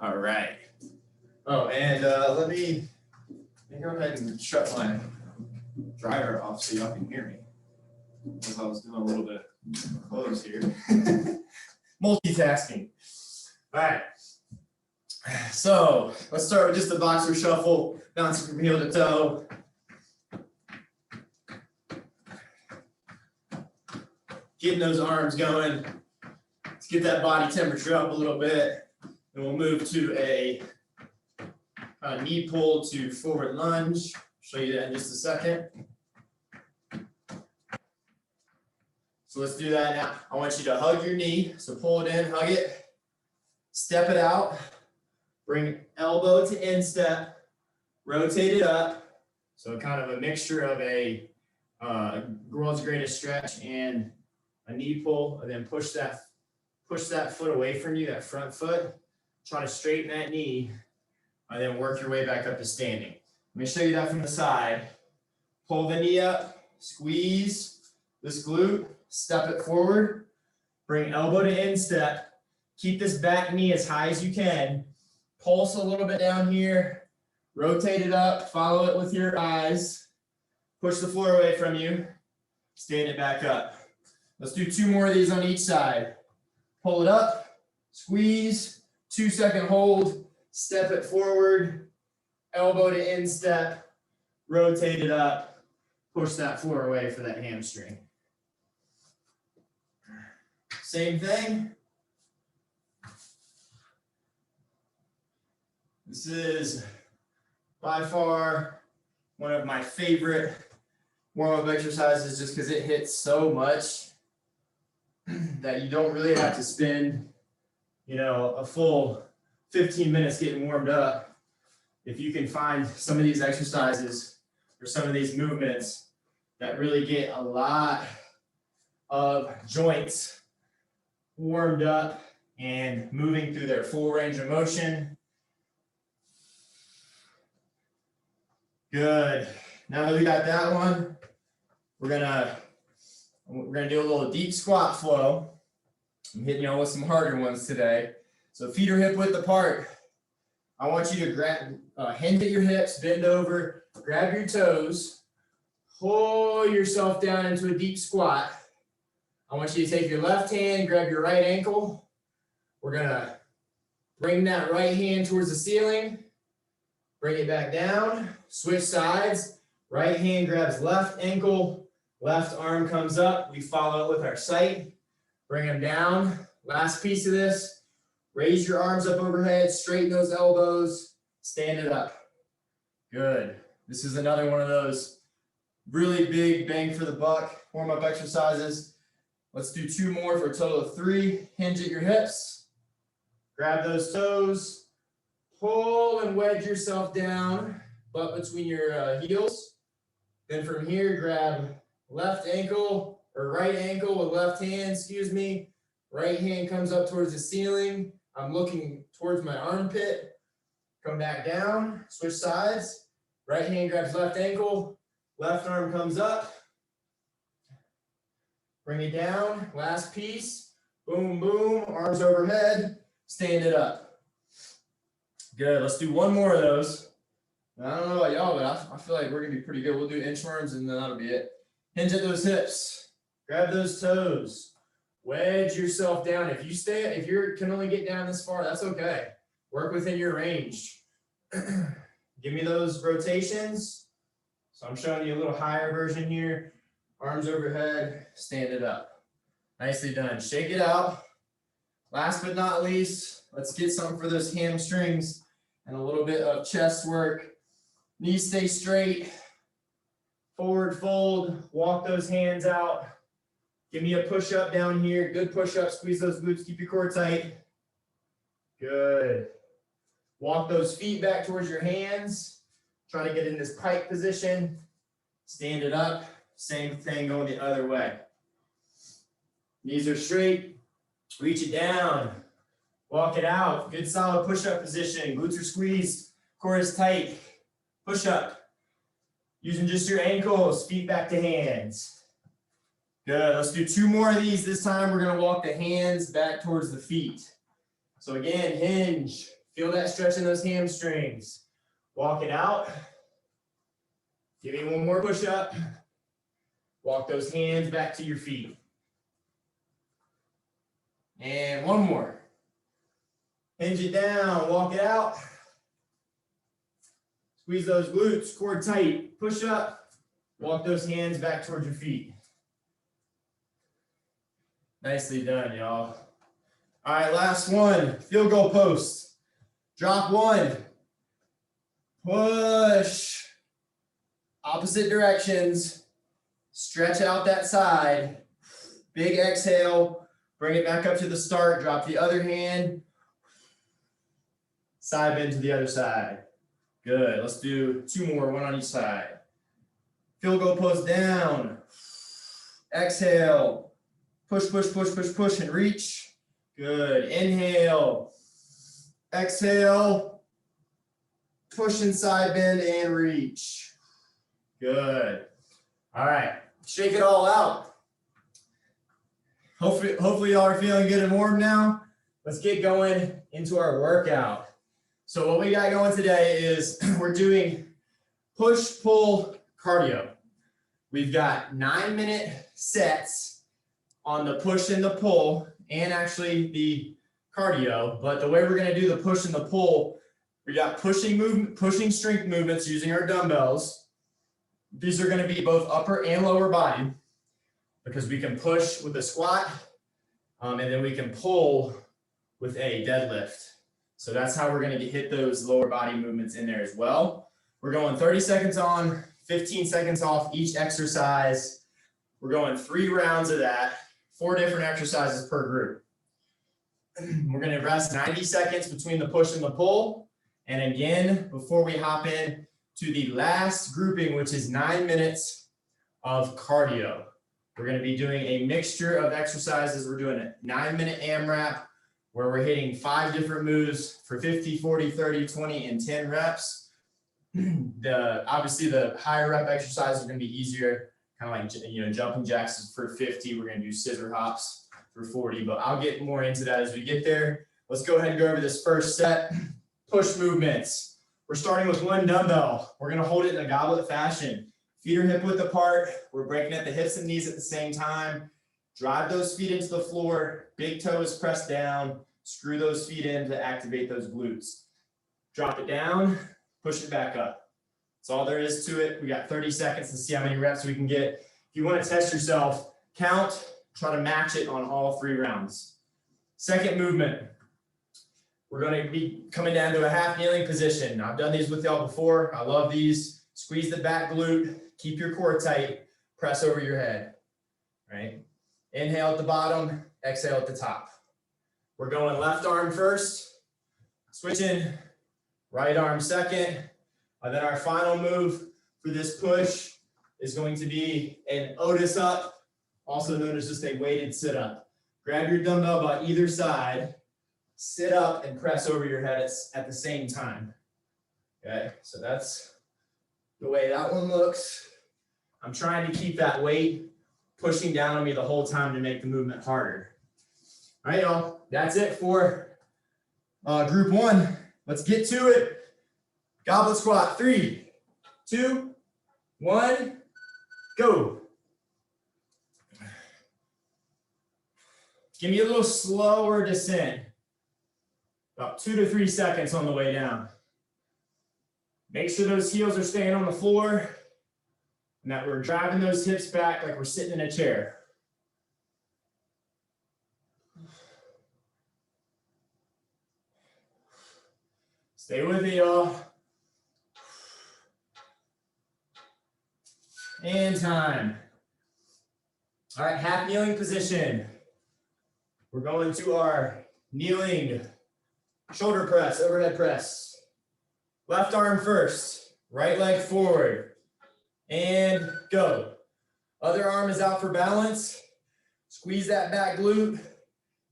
All right. Oh, and let me go ahead and shut my dryer off so y'all can hear me. Because I was doing a little bit of clothes here. Multitasking. All right. So let's start with just the boxer shuffle, bouncing from heel to toe. Getting those arms going. Let's get that body temperature up a little bit. And we'll move to a knee pull to forward lunge. Show you that in just a second. So let's do that now. I want you to hug your knee. So pull it in, hug it, step it out, bring elbow to instep, rotate it up. So kind of a mixture of a world's greatest stretch and a knee pull, and then push that foot away from you, that front foot. Try to straighten that knee, and then work your way back up to standing. Let me show you that from the side. Pull the knee up, squeeze this glute, step it forward, bring elbow to instep, keep this back knee as high as you can, pulse a little bit down here, rotate it up, follow it with your eyes, push the floor away from you, stand it back up. Let's do 2 more of these on each side. Pull it up, squeeze, 2-second hold, step it forward, elbow to instep, rotate it up, push that floor away for that hamstring. Same thing. This is by far one of my favorite warm-up exercises just because it hits so much that you don't really have to spend, a full 15 minutes getting warmed up. If you can find some of these exercises or some of these movements that really get a lot of joints warmed up and moving through their full range of motion. Good. Now that we got that one, we're gonna do a little deep squat flow. I'm hitting y'all with some harder ones today. So feet are hip width apart. I want you to grab, hinge at your hips, bend over, grab your toes, pull yourself down into a deep squat. I want you to take your left hand, grab your right ankle. We're gonna bring that right hand towards the ceiling, bring it back down, switch sides. Right hand grabs left ankle, left arm comes up. We follow it with our sight, bring them down. Last piece of this, raise your arms up overhead, straighten those elbows, stand it up. Good. This is another one of those really big bang for the buck warm-up exercises. Let's do 2 more for a total of 3. Hinge at your hips, grab those toes, pull and wedge yourself down, butt between your heels. Then from here, grab left ankle or right ankle with left hand, Right hand comes up towards the ceiling. I'm looking towards my armpit. Come back down, switch sides. Right hand grabs left ankle, left arm comes up. Bring it down, last piece. Boom, boom, arms overhead, stand it up. Good, let's do 1 more of those. I don't know about y'all, but I feel like we're gonna be pretty good. We'll do inchworms and then that'll be it. Hinge at those hips, grab those toes, wedge yourself down. If you can only get down this far, that's okay. Work within your range. Give me those rotations. So I'm showing you a little higher version here. Arms overhead, stand it up. Nicely done. Shake it out. Last but not least, let's get something for those hamstrings and a little bit of chest work. Knees stay straight. Forward fold. Walk those hands out. Give me a push-up down here. Good push-up. Squeeze those glutes. Keep your core tight. Good. Walk those feet back towards your hands. Try to get in this pike position. Stand it up. Same thing going the other way. Knees are straight. Reach it down. Walk it out. Good solid push-up position. Glutes are squeezed. Core is tight. Push up. Using just your ankles. Feet back to hands. Good. Let's do 2 more of these. This time we're going to walk the hands back towards the feet. So again, hinge. Feel that stretch in those hamstrings. Walk it out. Give me one more push up. Walk those hands back to your feet. And one more. Hinge it down, walk it out. Squeeze those glutes, core tight. Push up, walk those hands back towards your feet. Nicely done, y'all. All right, last one, field goal post. Drop one, push, opposite directions, stretch out that side, big exhale, bring it back up to the start, drop the other hand, side bend to the other side. Good, let's do two more, one on each side. Field goal post down, exhale, push, push, push, push, push, and reach. Good, inhale, exhale, push and side bend and reach. Good. All right, shake it all out. Hopefully y'all are feeling good and warm now. Let's get going into our workout. So what we got going today is we're doing push-pull cardio. We've got 9-minute sets on the push and the pull, and actually the cardio. But the way we're going to do the push and the pull, we got pushing strength movements using our dumbbells. These are going to be both upper and lower body, because we can push with a squat, and then we can pull with a deadlift. So that's how we're going to hit those lower body movements in there as well. We're going 30 seconds on, 15 seconds off each exercise. We're going 3 rounds of that, 4 different exercises per group. We're going to rest 90 seconds between the push and the pull. And again, before we hop in to the last grouping, which is 9 minutes of cardio, we're going to be doing a mixture of exercises. We're doing a 9-minute AMRAP, where we're hitting 5 different moves for 50, 40, 30, 20, and 10 reps. Obviously the higher rep exercises are going to be easier, kind of like, jumping jacks for 50. We're going to do scissor hops for 40, but I'll get more into that as we get there. Let's go ahead and go over this first set. Push movements. We're starting with one dumbbell. We're going to hold it in a goblet fashion. Feet are hip width apart. We're breaking at the hips and knees at the same time. Drive those feet into the floor. Big toes pressed down. Screw those feet in to activate those glutes. Drop it down. Push it back up. That's all there is to it. We got 30 seconds to see how many reps we can get. If you want to test yourself, count. Try to match it on all 3 rounds. Second movement. We're going to be coming down to a half kneeling position. I've done these with y'all before. I love these. Squeeze the back glute. Keep your core tight. Press over your head. Right? Inhale at the bottom. Exhale at the top. We're going left arm first. Switching. Right arm second. And then our final move for this push is going to be an Otis Up, also known as just a weighted sit-up. Grab your dumbbell by either side, sit up, and press over your head at the same time. Okay, so that's the way that one looks. I'm trying to keep that weight pushing down on me the whole time to make the movement harder. All right, y'all, that's it for group 1. Let's get to it. Goblet squat, 3, 2, 1, go. Give me a little slower descent. About 2 to 3 seconds on the way down. Make sure those heels are staying on the floor and that we're driving those hips back like we're sitting in a chair. Stay with me, y'all. And time. All right, half kneeling position. We're going to our kneeling shoulder press, overhead press. Left arm first, right leg forward, and go. Other arm is out for balance. Squeeze that back glute.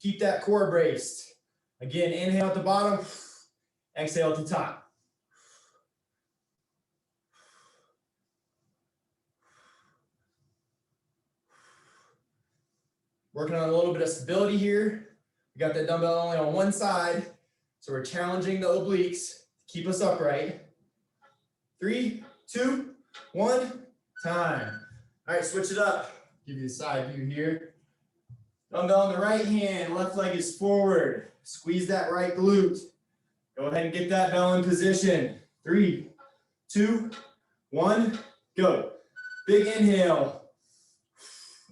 Keep that core braced. Again, inhale at the bottom, exhale at the top. Working on a little bit of stability here. We got that dumbbell only on one side, So we're challenging the obliques to keep us upright. 3, 2, 1, time. All right, switch it up. Give you the side view here. Dumbbell in the right hand, left leg is forward. Squeeze that right glute. Go ahead and get that bell in position. 3, 2, 1, go. Big inhale.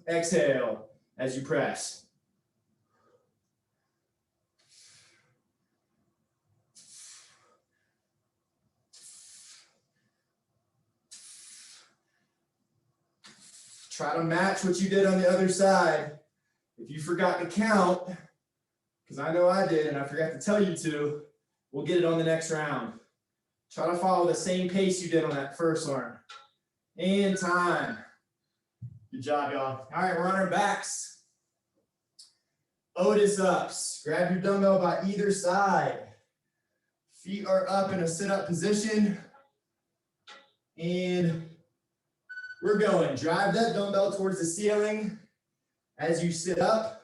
Exhale as you press. Try to match what you did on the other side. If you forgot to count, because I know I did and I forgot to tell you to, we'll get it on the next round. Try to follow the same pace you did on that first arm. And time. Good job, y'all. All right, we're on our backs. Otis Ups. Grab your dumbbell by either side. Feet are up in a sit-up position. And we're going. Drive that dumbbell towards the ceiling as you sit up.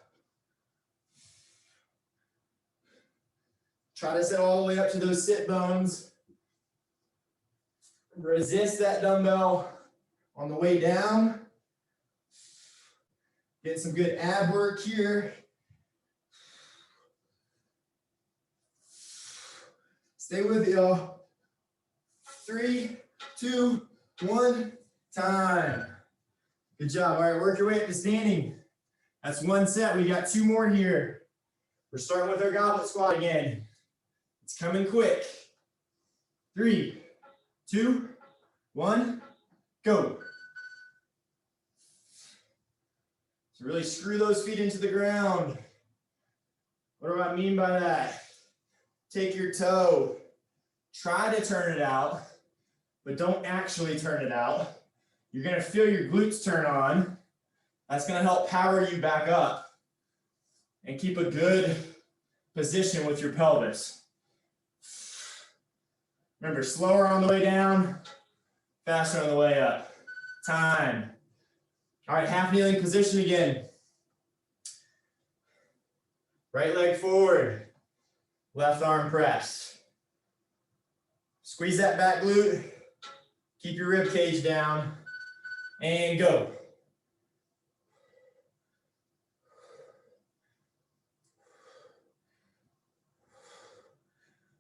Try to sit all the way up to those sit bones. Resist that dumbbell on the way down. Get some good ab work here. Stay with it, y'all. 3, 2, 1, time. Good job. All right, work your way up to standing. That's one set. We got 2 more here. We're starting with our goblet squat again. It's coming quick. 3, 2, 1, go. So really screw those feet into the ground. What do I mean by that? Take your toe. Try to turn it out, but don't actually turn it out. You're going to feel your glutes turn on. That's going to help power you back up and keep a good position with your pelvis. Remember, slower on the way down, faster on the way up. Time. All right, half kneeling position again. Right leg forward, left arm press. Squeeze that back glute, keep your rib cage down, and go.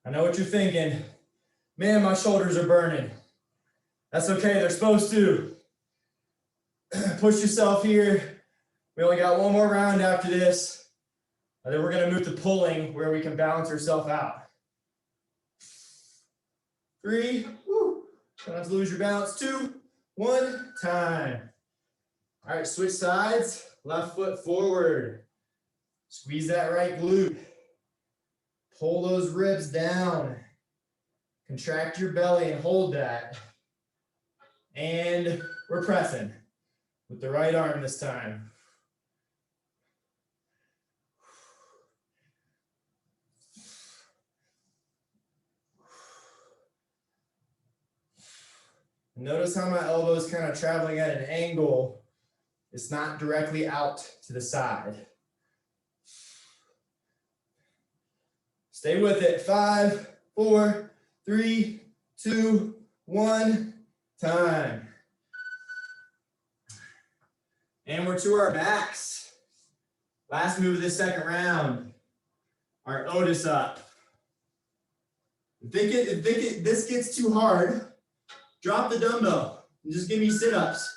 I know what you're thinking. Man, my shoulders are burning. That's okay, they're supposed to. Push yourself here. We only got 1 more round after this. And then we're gonna move to pulling where we can balance ourselves out. 3, try not to lose your balance. 2, 1, time. All right, switch sides. Left foot forward. Squeeze that right glute. Pull those ribs down. Contract your belly and hold that. And we're pressing with the right arm this time. Notice how my elbow is kind of traveling at an angle. It's not directly out to the side. Stay with it. 5, 4, 3, 2, 1, time. And we're to our backs. Last move of this second round, our Otis up. If this gets too hard, drop the dumbbell and just give me sit-ups.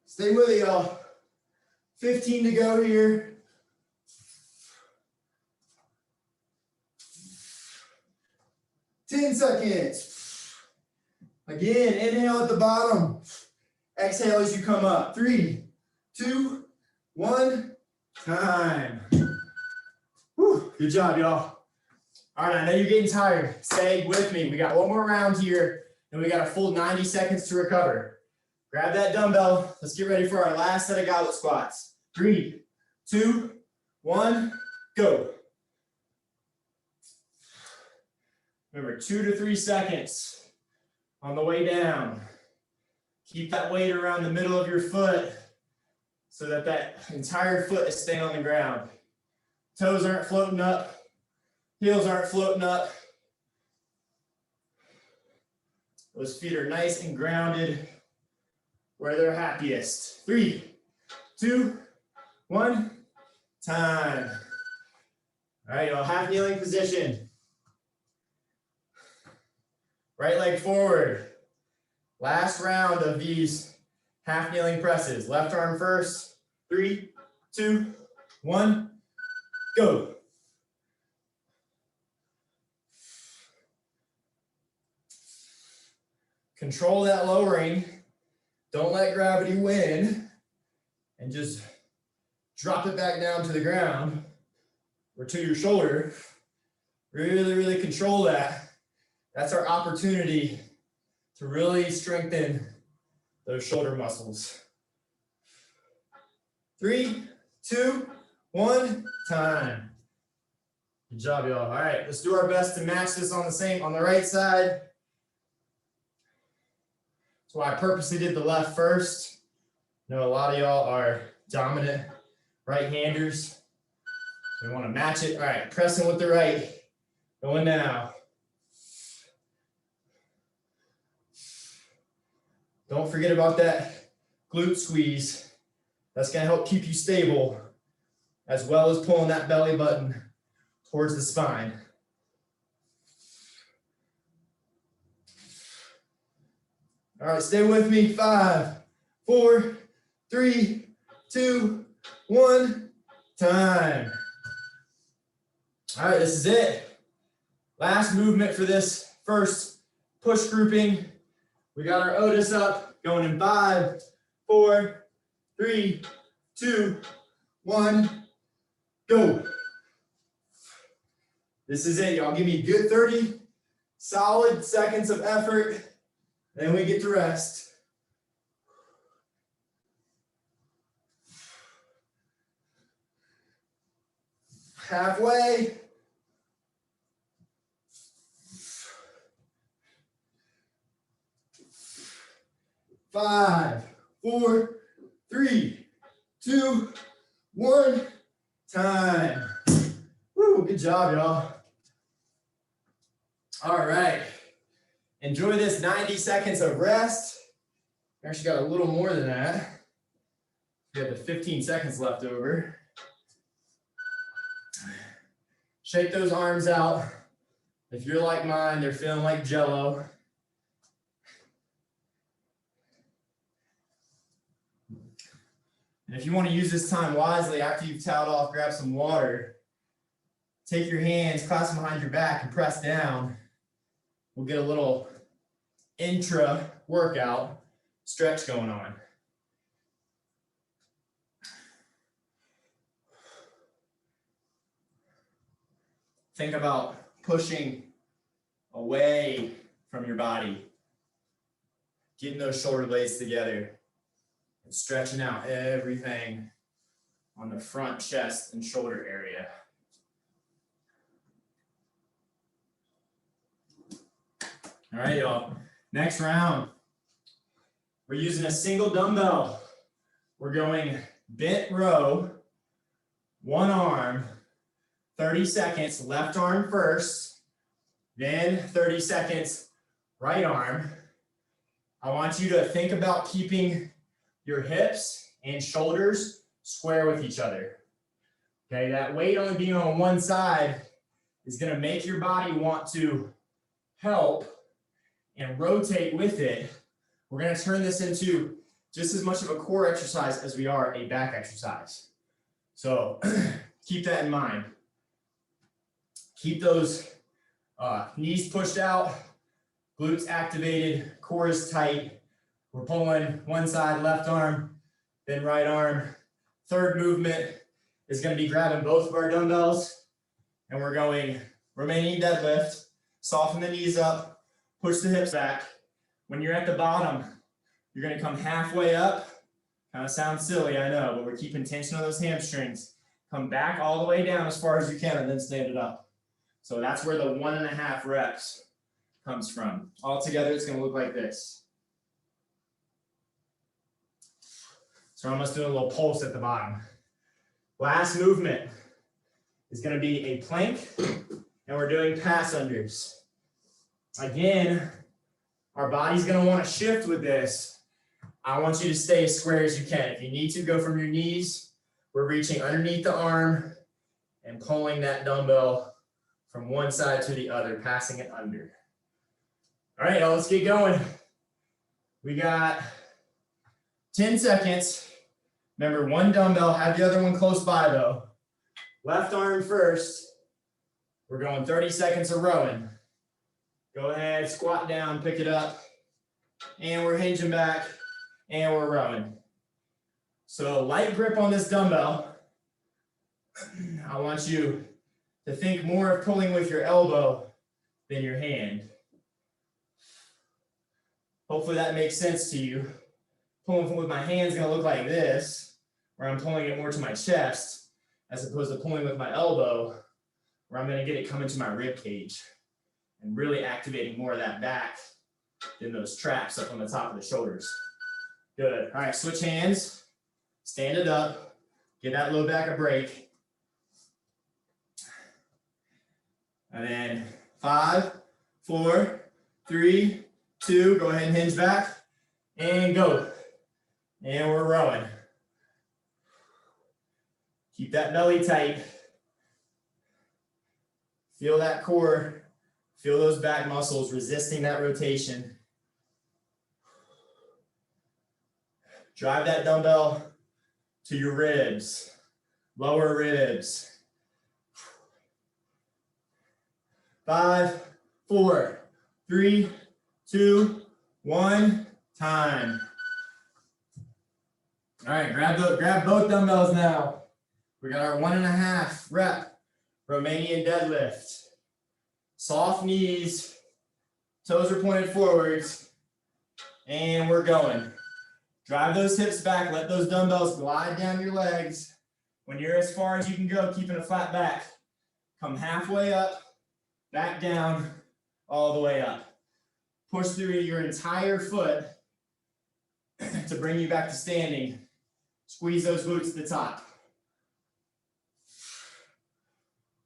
Stay with it, y'all. 15 to go here. Ten seconds. Again, inhale at the bottom. Exhale as you come up. 3, 2, 1, time. Whew, good job, y'all. All right, I know you're getting tired. Stay with me. We got 1 more round here, and we got a full 90 seconds to recover. Grab that dumbbell. Let's get ready for our last set of goblet squats. 3, 2, 1, go. Remember, 2 to 3 seconds on the way down. Keep that weight around the middle of your foot so that that entire foot is staying on the ground. Toes aren't floating up. Heels aren't floating up. Those feet are nice and grounded where they're happiest. 3, 2, 1, time. All right, y'all, half kneeling position. Right leg forward. Last round of these half kneeling presses. Left arm first. 3, 2, 1, go. Control that lowering. Don't let gravity win. And just drop it back down to the ground or to your shoulder. Really, really control that. That's our opportunity to really strengthen those shoulder muscles. 3, 2, 1, time. Good job, y'all. All right, let's do our best to match this on the right side. That's why I purposely did the left first. I know a lot of y'all are dominant right-handers. We want to match it. All right, pressing with the right. Going now. Don't forget about that glute squeeze. That's going to help keep you stable, as well as pulling that belly button towards the spine. All right, stay with me. 5, 4, 3, 2, 1, time. All right, this is it. Last movement for this first push grouping. We got our Otis up, going in 5, 4, 3, 2, 1, go. This is it, y'all. Give me a good 30 solid seconds of effort, then we get to rest. Halfway. 5, 4, 3, 2, 1, time. Woo, good job, y'all. All right. Enjoy this 90 seconds of rest. Actually got a little more than that. We have the 15 seconds left over. Shake those arms out. If you're like mine, they're feeling like Jell-O. And if you want to use this time wisely, after you've toweled off, grab some water. Take your hands, clasp them behind your back, and press down. We'll get a little intra-workout stretch going on. Think about pushing away from your body, getting those shoulder blades together, and stretching out everything on the front, chest, and shoulder area. All right, y'all. Next round, we're using a single dumbbell. We're going bent row, one arm, 30 seconds, left arm first, then 30 seconds, right arm. I want you to think about keeping your hips and shoulders square with each other. Okay, that weight only being on one side is going to make your body want to help and rotate with it. We're going to turn this into just as much of a core exercise as we are a back exercise. So keep that in mind. Keep those knees pushed out, glutes activated, core is tight. We're pulling one side, left arm, then right arm. Third movement is going to be grabbing both of our dumbbells, and we're going remaining deadlift, soften the knees up, push the hips back. When you're at the bottom, you're going to come halfway up. Kind of sounds silly, I know, but we're keeping tension on those hamstrings. Come back all the way down as far as you can and then stand it up. So that's where the 1.5 reps comes from. All together, it's going to look like this. So we're almost doing a little pulse at the bottom. Last movement is going to be a plank, and we're doing pass unders. Again, our body's going to want to shift with this. I want you to stay as square as you can. If you need to go from your knees, we're reaching underneath the arm and pulling that dumbbell from one side to the other, passing it under. All right, y'all, let's get going. We got 10 seconds. Remember, one dumbbell, have the other one close by though. Left arm first. We're going 30 seconds of rowing. Go ahead, squat down, pick it up, and we're hinging back, and we're rowing. So light grip on this dumbbell. I want you to think more of pulling with your elbow than your hand. Hopefully that makes sense to you. Pulling with my hand is going to look like this, where I'm pulling it more to my chest, as opposed to pulling with my elbow, where I'm going to get it coming to my rib cage and really activating more of that back than those traps up on the top of the shoulders. Good. All right, switch hands, stand it up, give that low back a break. And then 5, 4, 3, 2, go ahead and hinge back and go. And we're rowing. Keep that belly tight. Feel that core, feel those back muscles resisting that rotation. Drive that dumbbell to your ribs, lower ribs. 5, 4, 3, 2, 1, time. All right, grab both dumbbells now. We got our 1.5 rep Romanian deadlift. Soft knees, toes are pointed forwards, and we're going. Drive those hips back, let those dumbbells glide down your legs. When you're as far as you can go, keeping a flat back, come halfway up, back down, all the way up. Push through your entire foot to bring you back to standing. Squeeze those glutes to the top.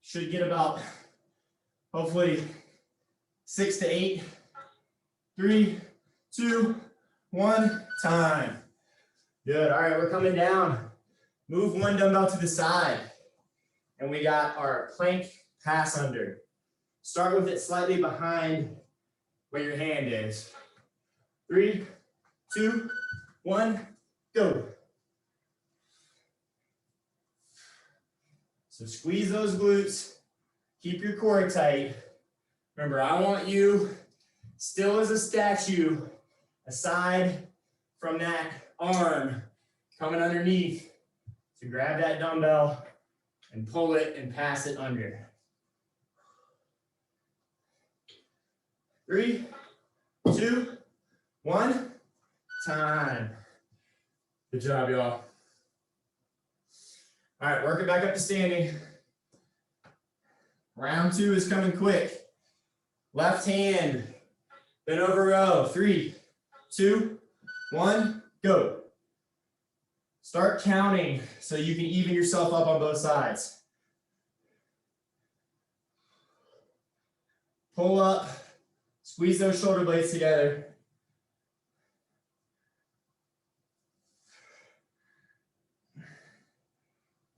Should get about, hopefully, 6 to 8. 3, 2, 1, time. Good. All right, we're coming down. Move one dumbbell to the side. And we got our plank pass under. Start with it slightly behind where your hand is. 3, 2, 1, go. So squeeze those glutes. Keep your core tight. Remember, I want you still as a statue, aside from that arm coming underneath, to grab that dumbbell and pull it and pass it under. 3, 2, 1, time. Good job, y'all. All right, work it back up to standing. Round 2 is coming quick. Left hand, bend over row. 3, 2, 1, go. Start counting so you can even yourself up on both sides. Pull up, squeeze those shoulder blades together.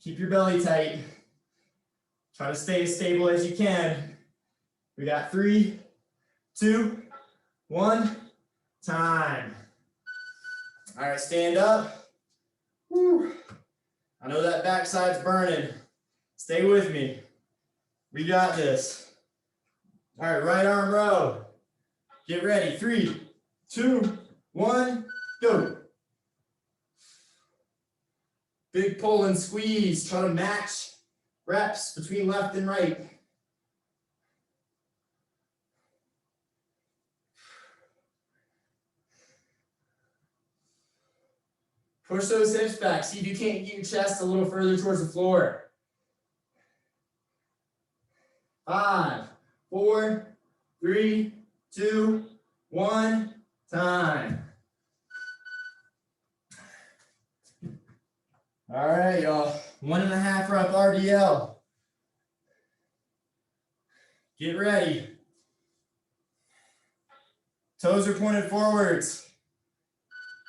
Keep your belly tight. Try to stay as stable as you can. We got 3, 2, 1, time. All right, stand up. Whew. I know that backside's burning. Stay with me. We got this. All right, right arm row. Get ready. 3, 2, 1, go. Big pull and squeeze. Try to match reps between left and right. Push those hips back. See if you can't get your chest a little further towards the floor. 5, 4, 3, 2, 1, time. All right, y'all. 1.5 rep RDL. Get ready. Toes are pointed forwards.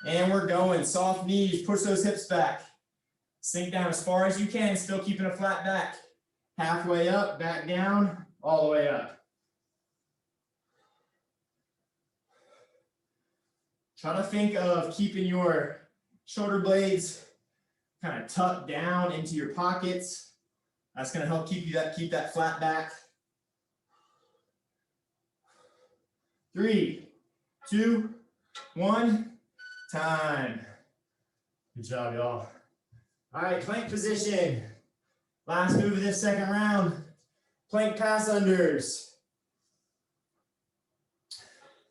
And we're going. Soft knees. Push those hips back. Sink down as far as you can, still keeping a flat back. Halfway up, back down, all the way up. Try to think of keeping your shoulder blades kind of tucked down into your pockets. That's going to help keep that flat back. 3, 2, 1, time. Good job, y'all. All right, plank position. Last move of this second round. Plank pass unders.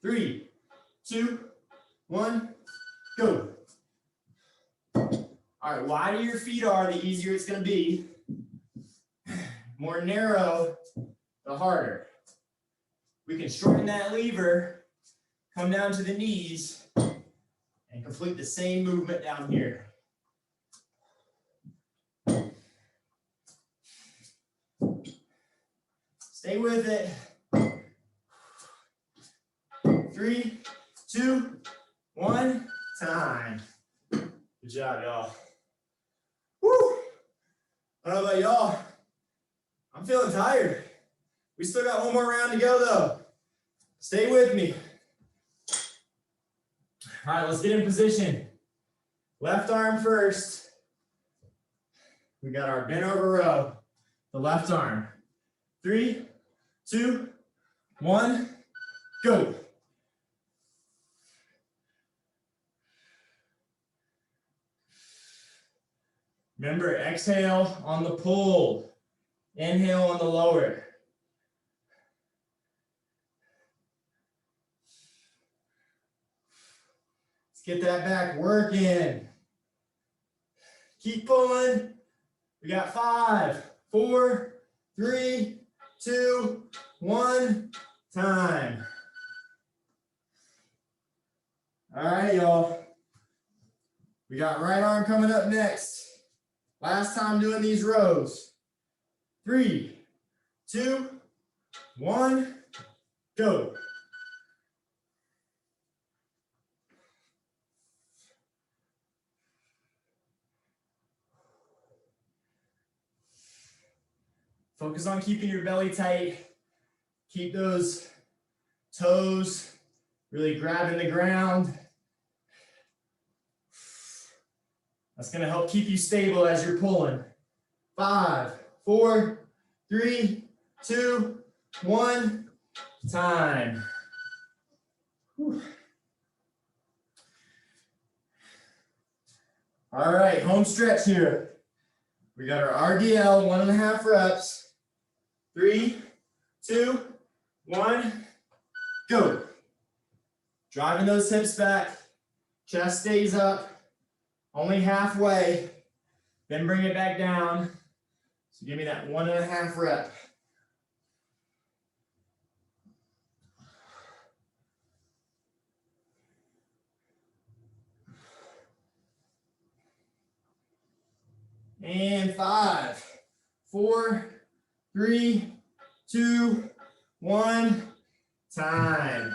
3, 2, 1, go. All right, wider your feet are, the easier it's going to be. More narrow, the harder. We can shorten that lever, come down to the knees, and complete the same movement down here. Stay with it. 3, 2, 1, time. Good job, y'all. Woo! I don't know about y'all. I'm feeling tired. We still got one more round to go, though. Stay with me. All right, let's get in position. Left arm first. We got our bent over row. The left arm. 3, 2, 1, go. Remember, exhale on the pull. Inhale on the lower. Let's get that back working. Keep pulling. We got 5, 4, 3, 2, 1, time. All right, y'all. We got right arm coming up next. Last time doing these rows. 3, 2, 1, go. Focus on keeping your belly tight. Keep those toes really grabbing the ground. That's going to help keep you stable as you're pulling. 5, 4, 3, 2, 1, time. Whew. All right, home stretch here. We got our RDL, 1.5 reps. 3, 2, 1, go. Driving those hips back. Chest stays up. Only halfway. Then bring it back down. So give me that 1.5 rep. And 5, 4, 3, 2, 1, time.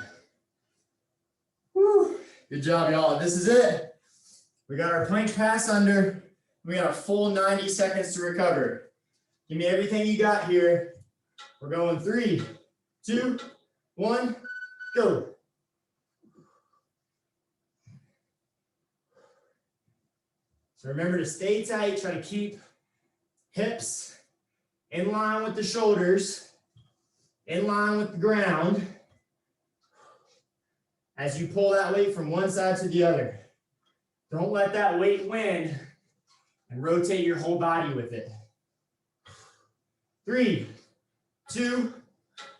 Woo. Good job, y'all. This is it. We got our plank pass under. We got a full 90 seconds to recover. Give me everything you got here. We're going 3, 2, 1, go. So remember to stay tight. Try to keep hips in line with the shoulders, in line with the ground, as you pull that weight from one side to the other. Don't let that weight win and rotate your whole body with it. 3, 2,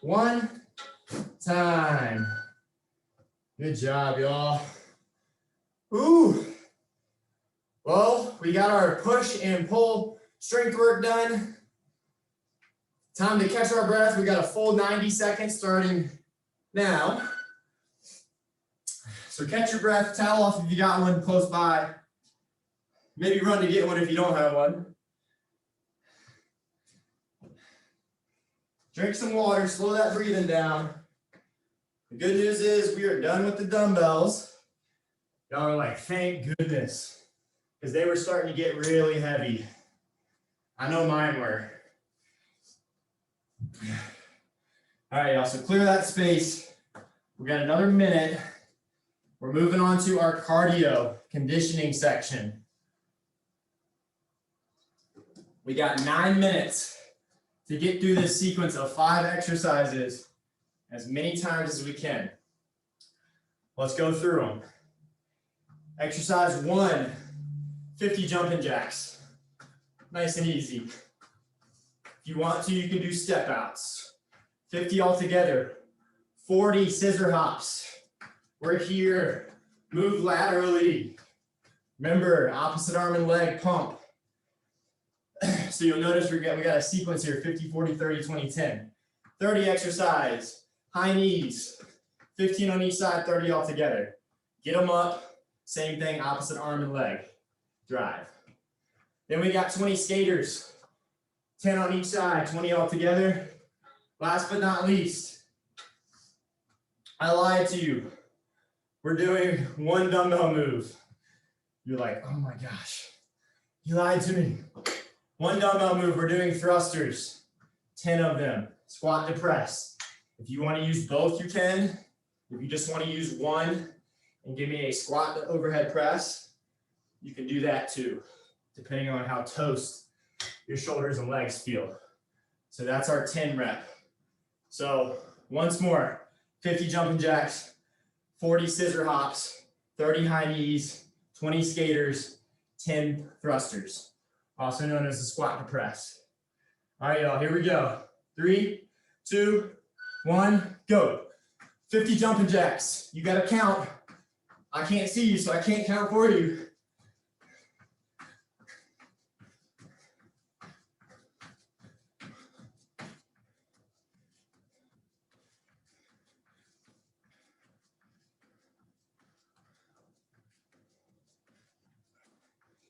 1, time. Good job, y'all. Ooh. Well, we got our push and pull strength work done. Time to catch our breath. We got a full 90 seconds starting now. So catch your breath, towel off if you got one close by. Maybe run to get one if you don't have one. Drink some water, slow that breathing down. The good news is we are done with the dumbbells. Y'all are like, thank goodness, because they were starting to get really heavy. I know mine were. All right, y'all, so clear that space. We got another minute. We're moving on to our cardio conditioning section. We got 9 minutes to get through this sequence of 5 exercises as many times as we can. Let's go through them. Exercise 1, 50 jumping jacks. Nice and easy. If you want to, you can do step outs. 50 altogether. 40 scissor hops. We're here. Move laterally. Remember, opposite arm and leg pump. So you'll notice we got a sequence here, 50, 40, 30, 20, 10. 30 exercise, high knees, 15 on each side, 30 all together. Get them up, same thing, opposite arm and leg, drive. Then we got 20 skaters, 10 on each side, 20 all together. Last but not least, I lied to you. We're doing 1 dumbbell move. You're like, oh my gosh, you lied to me. 1 dumbbell move, we're doing thrusters, 10 of them, squat to press. If you want to use both, you can. If you just want to use one and give me a squat to overhead press, you can do that too, depending on how toast your shoulders and legs feel. So that's our 10 rep. So once more, 50 jumping jacks, 40 scissor hops, 30 high knees, 20 skaters, 10 thrusters. Also known as the squat to press. All right, y'all, here we go. 3, 2, 1, go. 50 jumping jacks. You got to count. I can't see you, so I can't count for you.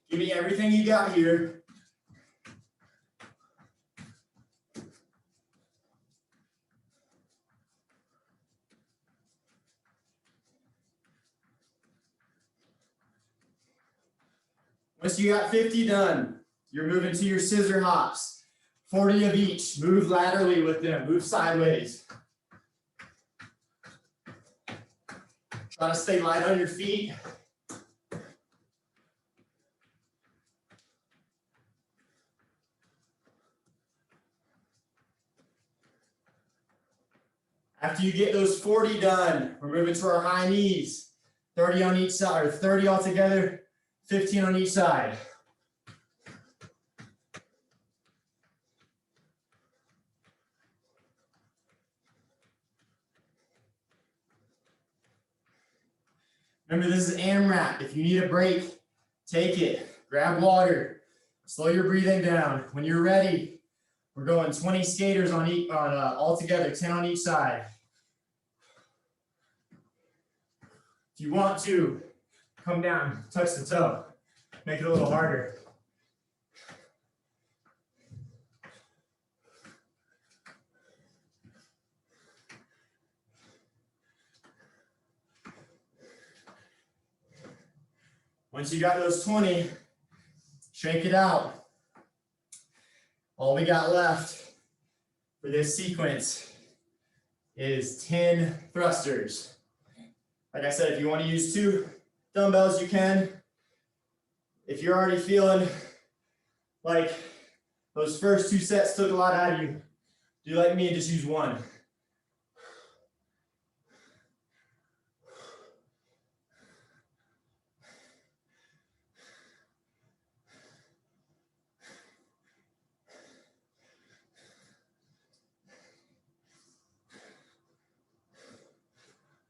Give me everything you got here. Once you got 50 done, you're moving to your scissor hops. 40 of each. Move laterally with them. Move sideways. Try to stay light on your feet. After you get those 40 done, we're moving to our high knees. 30 on each side, or 30 altogether, 15 on each side. Remember, this is AMRAP. If you need a break, take it. Grab water. Slow your breathing down. When you're ready, we're going 20 skaters on all together, 10 on each side. If you want to, come down, touch the toe. Make it a little harder. Once you got those 20, shake it out. All we got left for this sequence is 10 thrusters. Like I said, if you want to use 2 dumbbells, you can. If you're already feeling like those first 2 sets took a lot out of you, do like me and just use 1.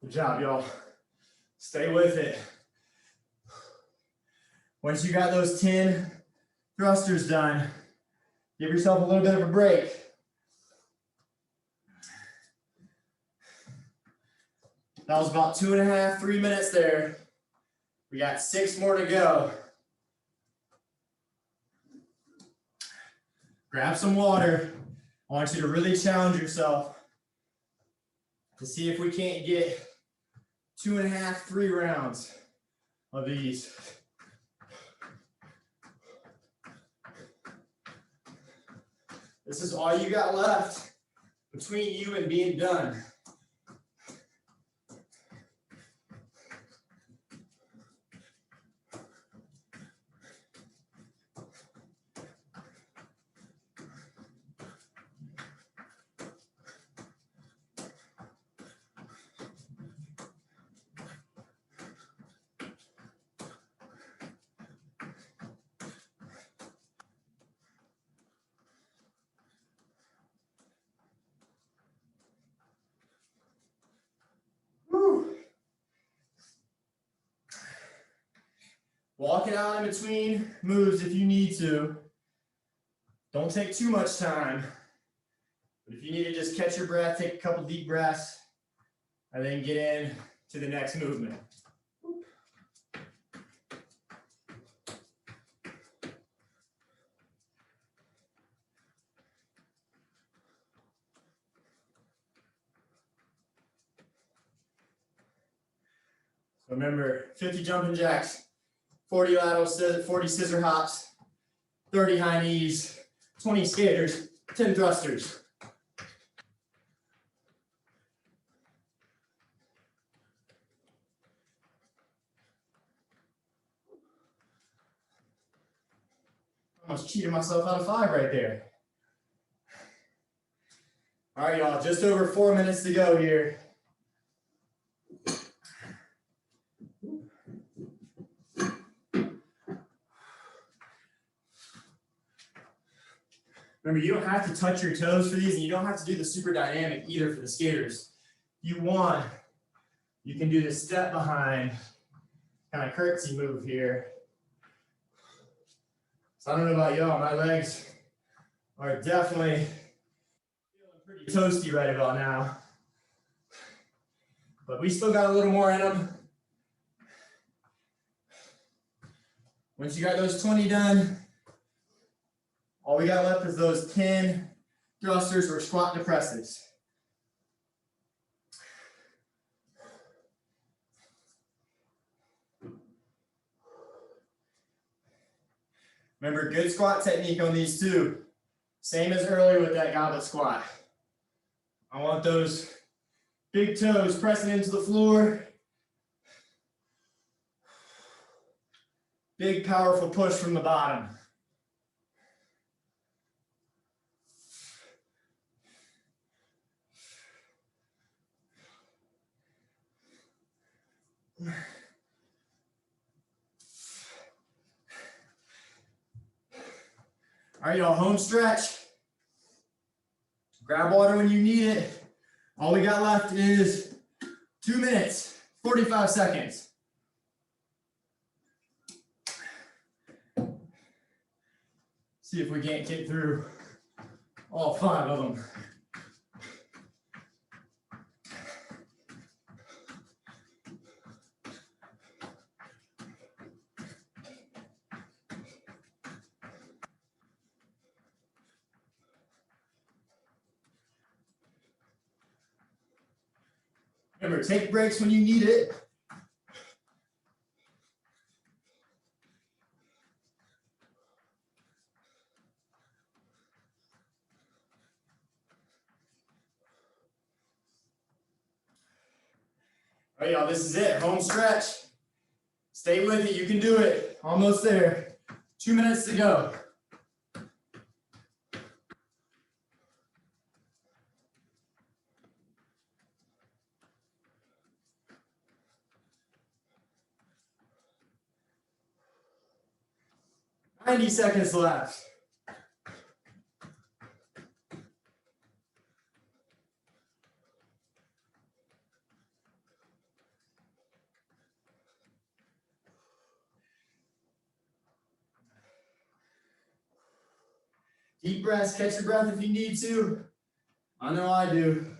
Good job, y'all. Stay with it. Once you got those 10 thrusters done, give yourself a little bit of a break. That was about 2.5, 3 minutes there. We got 6 more to go. Grab some water. I want you to really challenge yourself to see if we can't get 2.5, 3 rounds of these. This is all you got left between you and being done. Walk it out in between moves if you need to. Don't take too much time. But if you need to just catch your breath, take a couple deep breaths, and then get in to the next movement. So remember, 50 jumping jacks, 40 lateral, 40 scissor hops, 30 high knees, 20 skaters, 10 thrusters. Almost cheated myself out of 5 right there. All right, y'all, just over 4 minutes to go here. Remember, you don't have to touch your toes for these, and you don't have to do the super dynamic either for the skaters. If you want, you can do the step behind, kind of curtsy move here. So I don't know about y'all, my legs are definitely feeling pretty toasty right about now. But we still got a little more in them. Once you got those 20 done, all we got left is those 10 thrusters or squat to presses. Remember, good squat technique on these two. Same as earlier with that goblet squat. I want those big toes pressing into the floor. Big, powerful push from the bottom. All right, y'all, home stretch. Grab water when you need it. All we got left is 2 minutes, 45 seconds. See if we can't get through all 5 of them. Remember, take breaks when you need it. All right, y'all, this is it, home stretch. Stay with it, you can do it. Almost there. 2 minutes to go. "90 seconds left. Deep breaths, catch your breath if you need to. I know I do.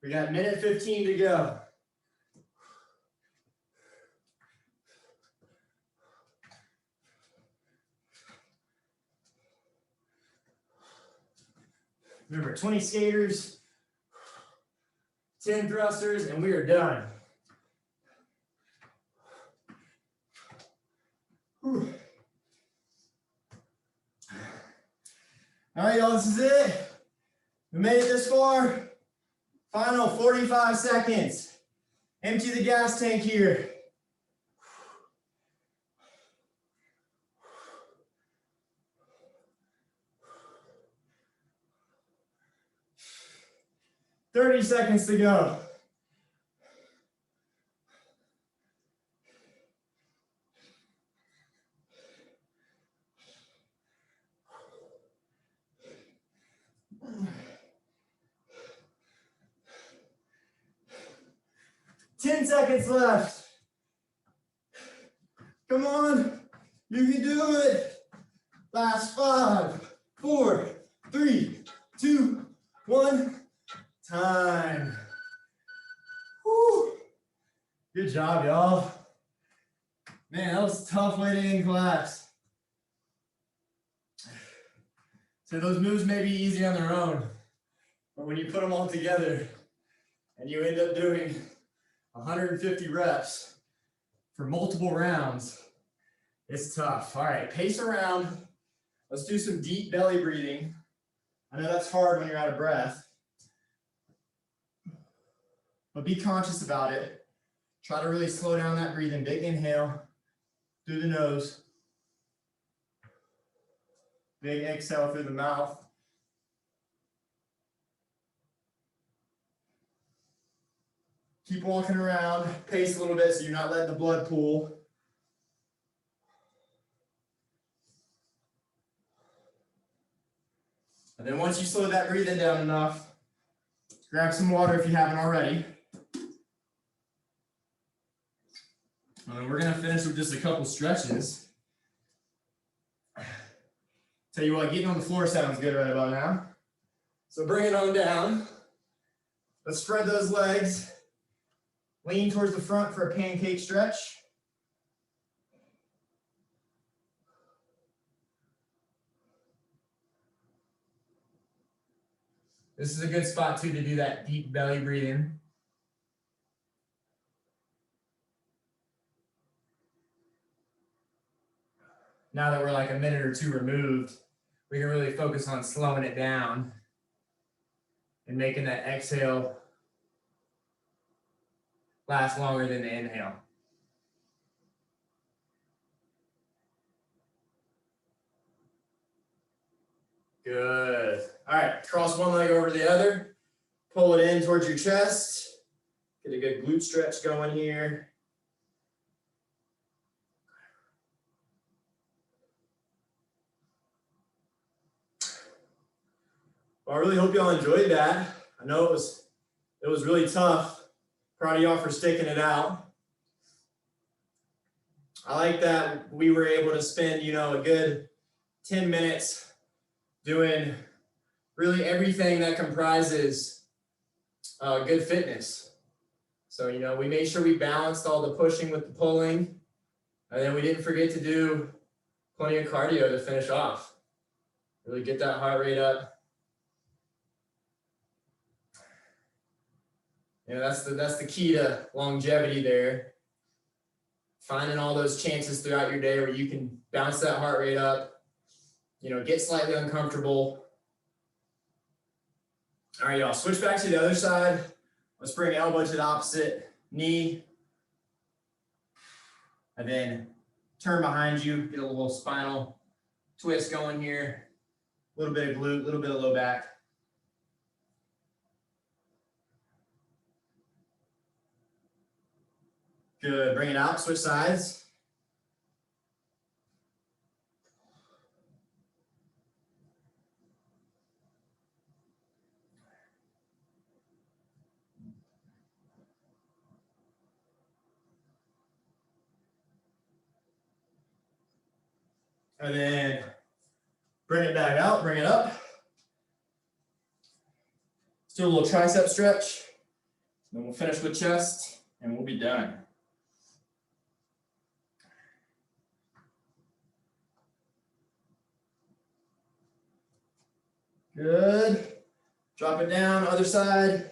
We got 1:15 to go. Remember, 20 skaters, 10 thrusters, and we are done. Whew. All right, y'all, this is it. We made it this far. Final 45 seconds. Empty the gas tank here. 30 seconds to go. Ten seconds left. Come on, you can do it. Last 5, 4, 3, 2, 1. Time. Whew. Good job, y'all. Man, that was a tough way to end class. So those moves may be easy on their own, but when you put them all together and you end up doing 150 reps for multiple rounds, it's tough. All right, pace around. Let's do some deep belly breathing. I know that's hard when you're out of breath, but be conscious about it. Try to really slow down that breathing. Big inhale through the nose. Big exhale through the mouth. Keep walking around, pace a little bit so you're not letting the blood pool. And then once you slow that breathing down enough, grab some water if you haven't already. And then we're gonna finish with just a couple stretches. Tell you what, getting on the floor sounds good right about now. So bring it on down. Let's spread those legs. Lean towards the front for a pancake stretch. This is a good spot too to do that deep belly breathing. Now that we're like a minute or two removed, we can really focus on slowing it down and making that exhale last longer than the inhale. Good. All right, cross one leg over the other. Pull it in towards your chest. Get a good glute stretch going here. Well, I really hope y'all enjoyed that. I know it was really tough. Proud of y'all for sticking it out. I like that we were able to spend, a good 10 minutes doing really everything that comprises good fitness. So, we made sure we balanced all the pushing with the pulling, and then we didn't forget to do plenty of cardio to finish off. Really get that heart rate up. That's the key to longevity there. Finding all those chances throughout your day where you can bounce that heart rate up, get slightly uncomfortable. All right, y'all, switch back to the other side. Let's bring elbow to the opposite knee. And then turn behind you, get a little spinal twist going here. A little bit of glute, a little bit of low back. Good, bring it out, switch sides. And then bring it back out, bring it up. Let's do a little tricep stretch. Then we'll finish with chest and we'll be done. Good. Drop it down, other side.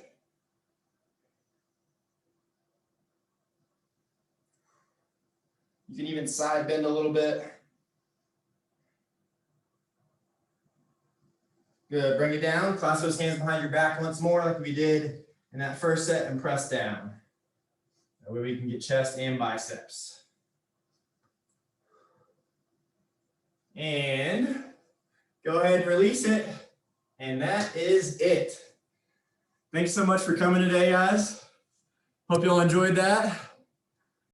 You can even side bend a little bit. Good, bring it down. Clasp those hands behind your back once more like we did in that first set and press down. That way we can get chest and biceps. And go ahead and release it. And that is it. Thanks so much for coming today, guys. Hope you all enjoyed that.